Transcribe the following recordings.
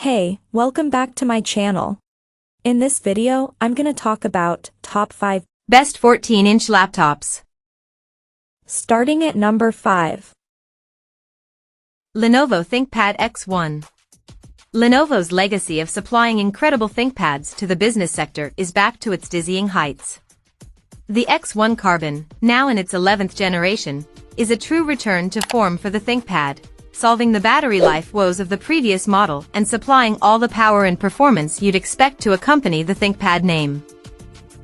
Hey, welcome back to my channel. In this video, I'm gonna talk about top 5 best 14-inch laptops. Starting at number 5. Lenovo ThinkPad X1. Lenovo's legacy of supplying incredible ThinkPads to the business sector is back to its dizzying heights. The X1 Carbon, now in its 11th generation, is a true return to form for the ThinkPad, solving the battery life woes of the previous model and supplying all the power and performance you'd expect to accompany the ThinkPad name.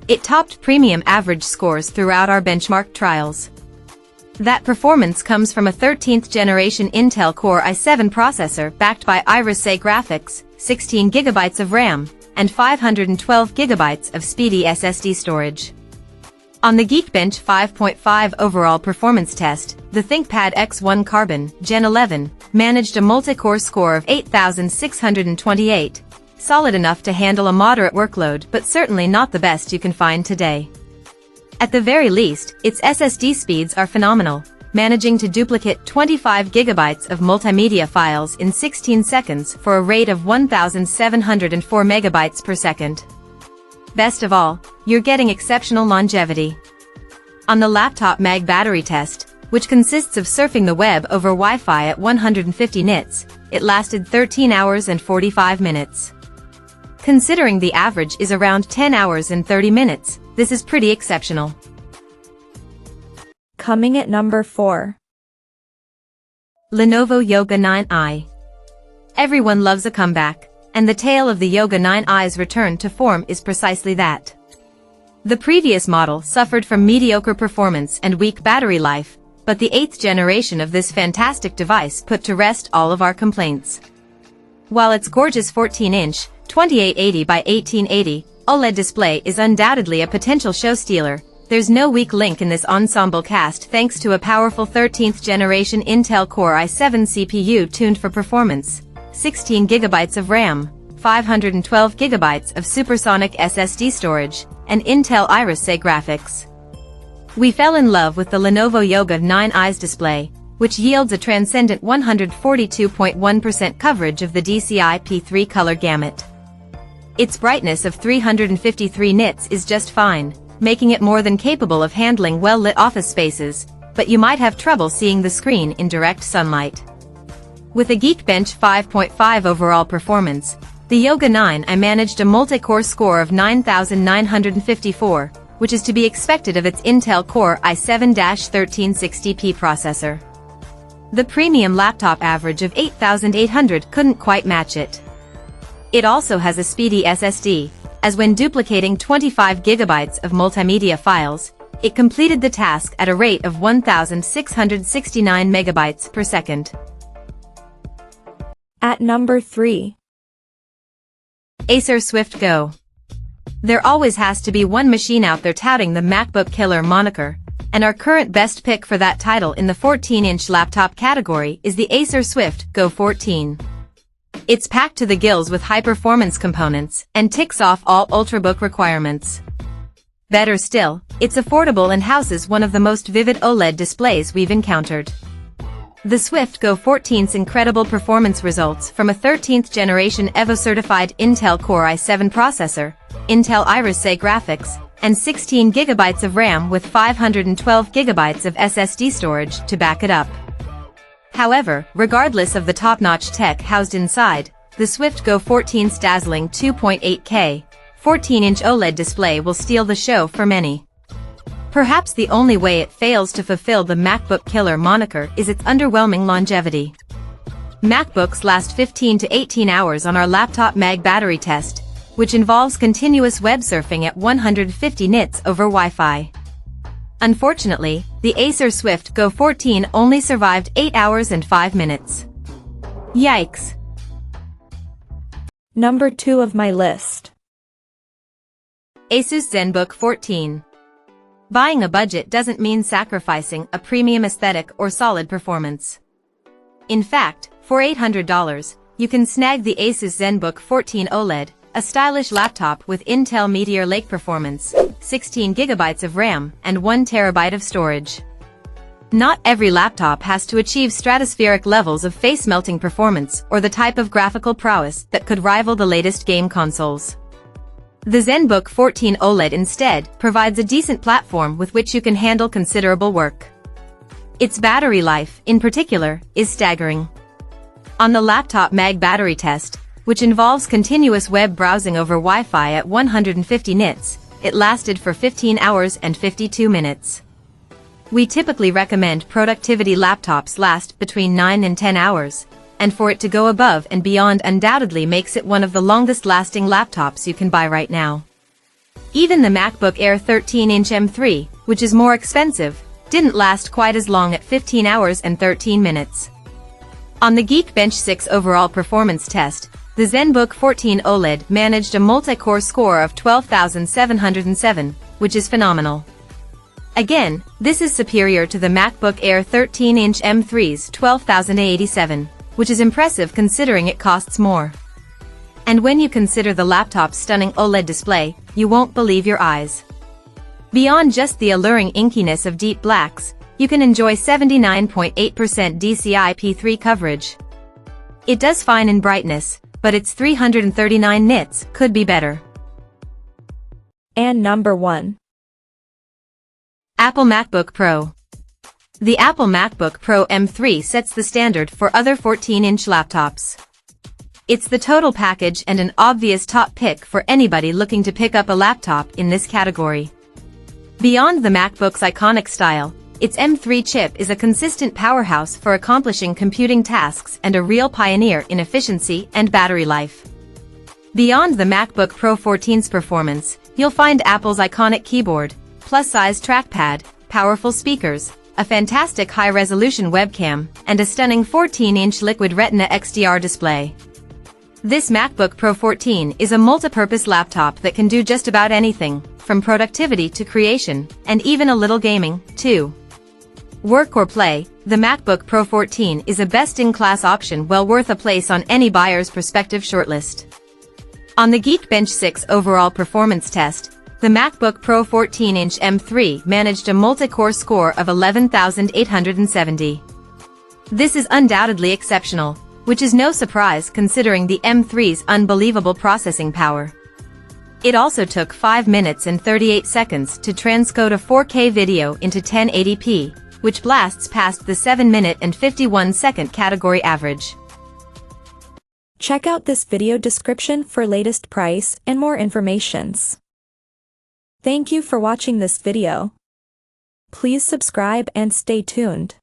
It topped premium average scores throughout our benchmark trials. That performance comes from a 13th generation Intel Core i7 processor backed by Acer graphics, 16GB of RAM, and 512GB of speedy SSD storage. On the Geekbench 5.5 overall performance test, the ThinkPad X1 Carbon, Gen 11, managed a multi-core score of 8,628, solid enough to handle a moderate workload but certainly not the best you can find today. At the very least, its SSD speeds are phenomenal, managing to duplicate 25GB of multimedia files in 16 seconds for a rate of 1,704 megabytes per second. Best of all, you're getting exceptional longevity. On the laptop mag battery test, which consists of surfing the web over Wi-Fi at 150 nits, it lasted 13 hours and 45 minutes. Considering the average is around 10 hours and 30 minutes, this is pretty exceptional. Coming at number 4. Lenovo Yoga 9i. Everyone loves a comeback, and the tale of the Yoga 9i's return to form is precisely that. The previous model suffered from mediocre performance and weak battery life, but the 8th generation of this fantastic device put to rest all of our complaints. While its gorgeous 14-inch, 2880 by 1880 OLED display is undoubtedly a potential show stealer, there's no weak link in this ensemble cast thanks to a powerful 13th generation Intel Core i7 CPU tuned for performance, 16GB of RAM, 512GB of supersonic SSD storage, and Intel Acer graphics. We fell in love with the Lenovo Yoga 9i's display, which yields a transcendent 142.1% coverage of the DCI-P3 color gamut. Its brightness of 353 nits is just fine, making it more than capable of handling well-lit office spaces, but you might have trouble seeing the screen in direct sunlight. With a Geekbench 5.5 overall performance, the Yoga 9i managed a multi-core score of 9,954, which is to be expected of its Intel Core i7-1360P processor. The premium laptop average of 8,800 couldn't quite match it. It also has a speedy SSD, as when duplicating 25GB of multimedia files, it completed the task at a rate of 1,669 megabytes per second. At number 3. Acer Swift Go. There always has to be one machine out there touting the MacBook killer moniker, and our current best pick for that title in the 14-inch laptop category is the Acer Swift Go 14. It's packed to the gills with high-performance components and ticks off all Ultrabook requirements. Better still, it's affordable and houses one of the most vivid OLED displays we've encountered. The Swift Go 14's incredible performance results from a 13th generation Evo-certified Intel Core i7 processor, Intel Acer graphics, and 16GB of RAM with 512GB of SSD storage to back it up. However, regardless of the top-notch tech housed inside, the Swift Go 14's dazzling 2.8K, 14-inch OLED display will steal the show for many. Perhaps the only way it fails to fulfill the MacBook killer moniker is its underwhelming longevity. MacBooks last 15 to 18 hours on our laptop mag battery test, which involves continuous web surfing at 150 nits over Wi-Fi. Unfortunately, the Acer Swift Go 14 only survived 8 hours and 5 minutes. Yikes! Number 2 of my list. Asus Zenbook 14. Buying a budget doesn't mean sacrificing a premium aesthetic or solid performance. In fact, for $800, you can snag the Asus Zenbook 14 OLED, a stylish laptop with Intel Meteor Lake performance, 16GB of RAM, and 1TB of storage. Not every laptop has to achieve stratospheric levels of face-melting performance or the type of graphical prowess that could rival the latest game consoles. The Zenbook 14 OLED instead provides a decent platform with which you can handle considerable work. Its battery life, in particular, is staggering. On the laptop mag battery test, which involves continuous web browsing over Wi-Fi at 150 nits, it lasted for 15 hours and 52 minutes. We typically recommend productivity laptops last between 9 and 10 hours, and for it to go above and beyond undoubtedly makes it one of the longest-lasting laptops you can buy right now. Even the MacBook Air 13-inch M3, which is more expensive, didn't last quite as long at 15 hours and 13 minutes. On the Geekbench 6 overall performance test, the Zenbook 14 OLED managed a multi-core score of 12,707, which is phenomenal. Again, this is superior to the MacBook Air 13-inch M3's 12,087, which is impressive considering it costs more. And when you consider the laptop's stunning OLED display, you won't believe your eyes. Beyond just the alluring inkiness of deep blacks, you can enjoy 79.8% DCI-P3 coverage. It does fine in brightness, but its 339 nits could be better. And number 1. Apple MacBook Pro. The Apple MacBook Pro M3 sets the standard for other 14-inch laptops. It's the total package and an obvious top pick for anybody looking to pick up a laptop in this category. Beyond the MacBook's iconic style, its M3 chip is a consistent powerhouse for accomplishing computing tasks and a real pioneer in efficiency and battery life. Beyond the MacBook Pro 14's performance, you'll find Apple's iconic keyboard, plus-size trackpad, powerful speakers, a fantastic high-resolution webcam, and a stunning 14-inch Liquid Retina XDR display. This MacBook Pro 14 is a multi-purpose laptop that can do just about anything, from productivity to creation, and even a little gaming, too. Work or play, the MacBook Pro 14 is a best-in-class option well worth a place on any buyer's prospective shortlist. On the Geekbench 6 overall performance test, the MacBook Pro 14-inch M3 managed a multi-core score of 11,870. This is undoubtedly exceptional, which is no surprise considering the M3's unbelievable processing power. It also took 5 minutes and 38 seconds to transcode a 4K video into 1080p, which blasts past the 7-minute and 51-second category average. Check out this video description for latest price and more informations. Thank you for watching this video. Please subscribe and stay tuned.